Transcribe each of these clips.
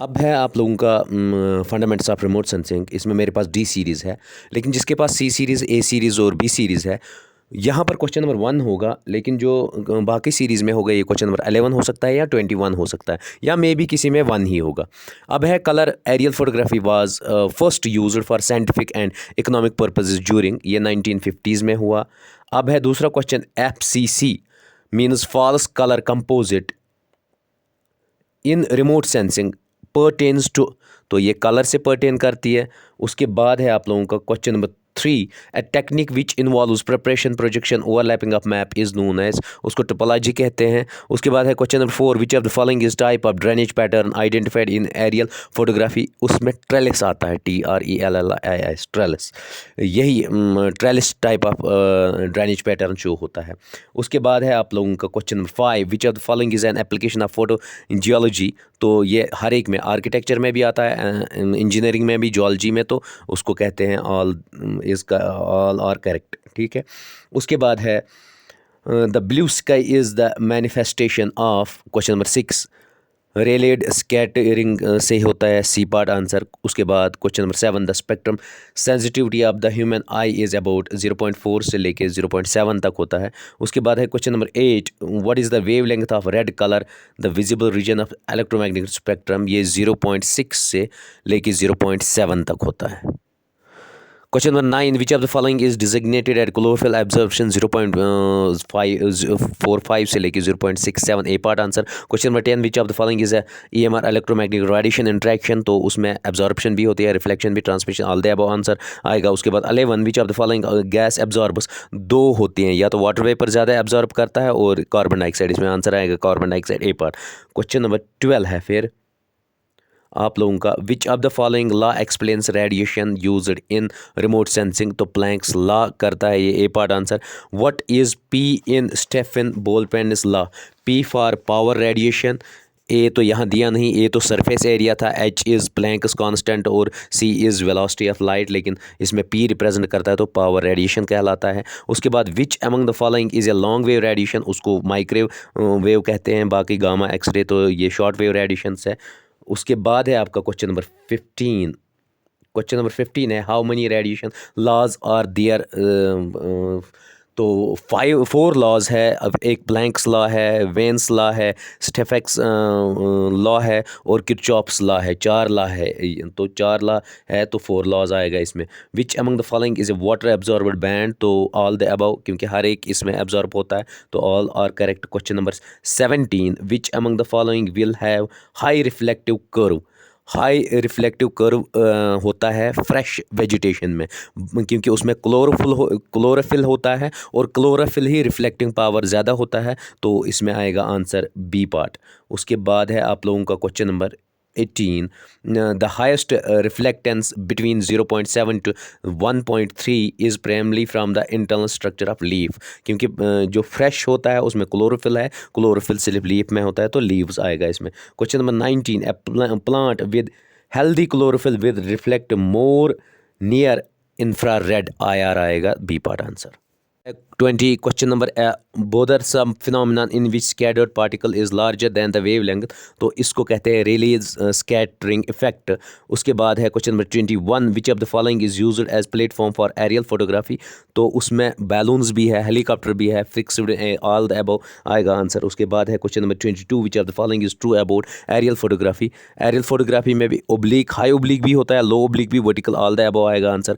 अब है आप लोगों का फंडामेंट्स ऑफ रिमोट सेंसिंग। इसमें मेरे पास डी सीरीज़ है, लेकिन जिसके पास सी सीरीज़, ए सीरीज़ और बी सीरीज़ है, यहाँ पर क्वेश्चन नंबर 1 होगा, लेकिन जो बाकी सीरीज़ में होगा ये क्वेश्चन नंबर 11 हो सकता है या 21 हो सकता है, या मे बी किसी में 1 ही होगा। अब है colour aerial photography was first used for scientific and economic purposes during, ये 1950s में हुआ। अब है दूसरा question, FCC means false colour composite in remote sensing pertains to, तो ये कलर से पर्टेन करती है। उसके बाद है आप लोगों का question number 3, a technique which involves preparation projection overlapping of map is known as, उसको टोपोलॉजी कहते हैं। उसके बाद है question number 4, which of the following is type of drainage pattern identified in aerial photography, उसमें ट्रेलिस आता है, TRELLIS, trellis, यही trellis type of drainage pattern show होता है। उसके बाद है आप लोगों का question number 5, which of the following is an application of photo geology, तो ये हर एक में, आर्किटेक्चर में भी आता है, इंजीनियरिंग में भी, जियोलॉजी में, तो उसको कहते हैं ऑल आर करेक्ट, ठीक है। उसके बाद है the blue sky is the manifestation of, question number 6, Rayleigh scattering से होता है, सी पार्ट आंसर। उसके बाद question number 7, the spectrum sensitivity of the human eye is about 0.4 से लेके 0.7 तक होता है। उसके बाद है question number 8, what is the wave length of red colour the visible region of electromagnetic spectrum, ये 0.6 से लेके 0.7 तक होता है। Question number 9, which of the following is designated at chlorophyll absorption 0.45 से लेकर 0.67, A part answer. Question number 10, which of the following is EMR electromagnetic radiation interaction, तो उसमें एब्जॉर्प्शन भी होती है, रिफ्लेक्शन भी, transmission, all the above answer आएगा। उसके बाद 11, विच of the following gas absorbers, दो होती हैं, या तो वाटर वेपर ज़्यादा एब्जॉर्ब करता है और कार्बन डाइऑक्साइड, इसमें आंसर आएगा carbon dioxide, A part. Question number 12 है फिर आप लोगों का, which of the following law explains radiation used in remote sensing, तो प्लैंक्स लॉ करता है ये, A part answer. What is P in Stefan Boltzmann's law, P for power radiation, A तो यहाँ दिया नहीं, ए तो सरफेस एरिया था, H इज़ प्लैंक्स कांस्टेंट और C is velocity of light, लेकिन इसमें P रिप्रेजेंट करता है तो पावर रेडिएशन कहलाता है। उसके बाद विच among the following is a long wave radiation, उसको माइक्रोवेव वेव कहते हैं, बाकी गामा एक्सरे तो ये शॉर्ट वेव रेडिएशन है। उसके बाद है आपका क्वेश्चन नंबर 15, क्वेश्चन नंबर 15 है, how many radiation laws are there, तो 4 लॉज है। अब एक प्लैंक्स लॉ है, वेन्स लॉ है, स्टेफेक्स लॉ है और किरचॉफ्स लॉ है, 4 लॉ है, तो 4 लॉ है तो 4 लॉज आएगा इसमें। Which among the following is a water absorbed band, तो ऑल द अबव, क्योंकि हर एक इसमें एब्जॉर्ब होता है तो all are correct. Question number 17, which among the following will have high reflective curve, high reflective curve होता है फ्रेश वेजिटेशन में, क्योंकि उसमें क्लोरोफिल होता है और क्लोरोफिल ही रिफ्लेक्टिंग पावर ज़्यादा होता है, तो इसमें आएगा आंसर बी पार्ट। उसके बाद है आप लोगों का question number 18, the highest reflectance between 0.7 to 1.3 is primarily from the internal structure of leaf, क्योंकि जो फ्रेश होता है उसमें क्लोरोफिल है, क्लोरोफिल सिर्फ लीफ में होता है तो लीव्स आएगा इसमें। Question number 19, a plant with healthy chlorophyll with reflect more near infrared, IR आएगा, B part answer. 20, question number bothersome phenomenon in which scattered particle is larger than the wavelength, तो इसको कहते हैं रेलेज स्कैटरिंग इफेक्ट। उसके बाद है question number 21, which of the following is used as platform for aerial photography, तो उसमें balloons भी है, हेलीकॉप्टर भी है, फिक्स्ड, ऑल द अबव आएगा आंसर। उसके बाद है question number 22, which of the following is true about aerial photography, aerial photography में भी ओब्लिक, हाई ओब्लिक भी होता है, लो ओब्लिक भी, वर्टिकल, ऑल द अबव आएगा answer,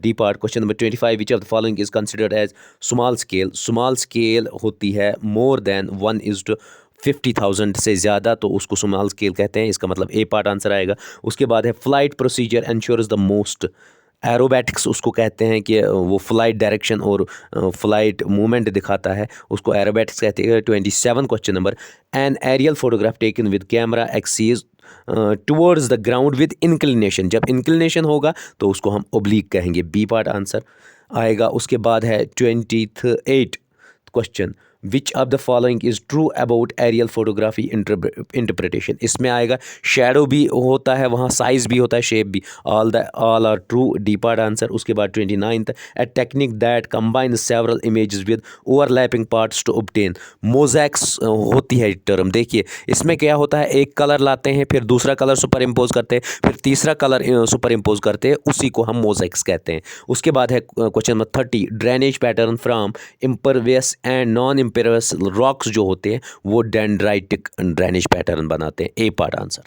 D part. Question number 25, which of the following is considered as small scale, small scale होती है more than 1:50,000 से ज़्यादा, तो उसको स्मॉल स्केल कहते हैं, इसका मतलब ए पार्ट आंसर आएगा। उसके बाद है flight procedure ensures the most, aerobatics उसको कहते हैं कि वो फ्लाइट डायरेक्शन और फ्लाइट मूवमेंट दिखाता है, उसको एरोबैटिक्स कहते हैं। 27 question number, an aerial photograph taken with camera axes towards the ground with inclination, जब इंक्लिनेशन होगा तो उसको हम ओब्लिक कहेंगे, बी पार्ट आंसर आएगा। उसके बाद है 28 question, which of the following is true about aerial photography interpretation. इसमें आएगा शेडो भी होता है वहाँ, साइज़ भी होता है, शेप भी। All are true, D part answer. उसके बाद 29th, a technique that combine several images with overlapping parts to obtain mosaics होती है टर्म। देखिए इसमें क्या होता है, एक कलर लाते हैं, फिर दूसरा कलर सुपर इम्पोज करते हैं, फिर तीसरा कलर सुपर इम्पोज करते हैं, उसी को हम मोज़ैक्स कहते हैं। उसके बाद है question number 30, drainage pattern from impervious and non impervious rocks जो होते हैं वो डेंड्राइटिक ड्रेनेज पैटर्न बनाते हैं। ए पार्ट आंसर।